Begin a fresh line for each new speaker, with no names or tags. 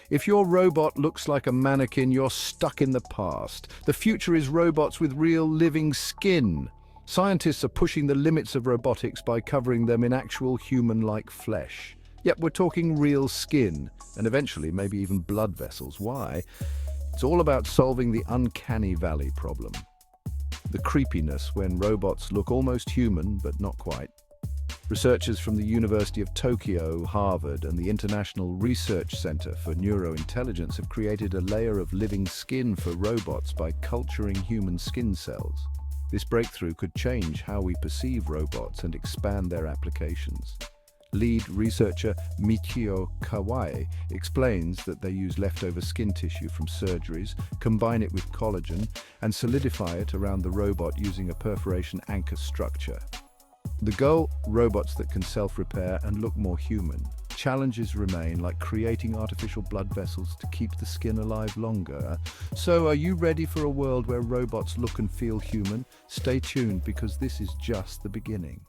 If your robot looks like a mannequin, you're stuck in the past. The future is robots with real living skin. Scientists are pushing the limits of robotics by covering them in actual human-like flesh. Yep, we're talking real skin, and eventually maybe even blood vessels. Why? It's all about solving the uncanny valley problem. The creepiness when robots look almost human, but not quite. Researchers from the University of Tokyo, Harvard, and the International Research Center for Neurointelligence have created a layer of living skin for robots by culturing human skin cells. This breakthrough could change how we perceive robots and expand their applications. Lead researcher Michio Kawai explains that they use leftover skin tissue from surgeries, combine it with collagen, and solidify it around the robot using a perforation anchor structure. The goal: robots that can self-repair and look more human. Challenges remain, like creating artificial blood vessels to keep the skin alive longer. So, are you ready for a world where robots look and feel human? Stay tuned, because this is just the beginning.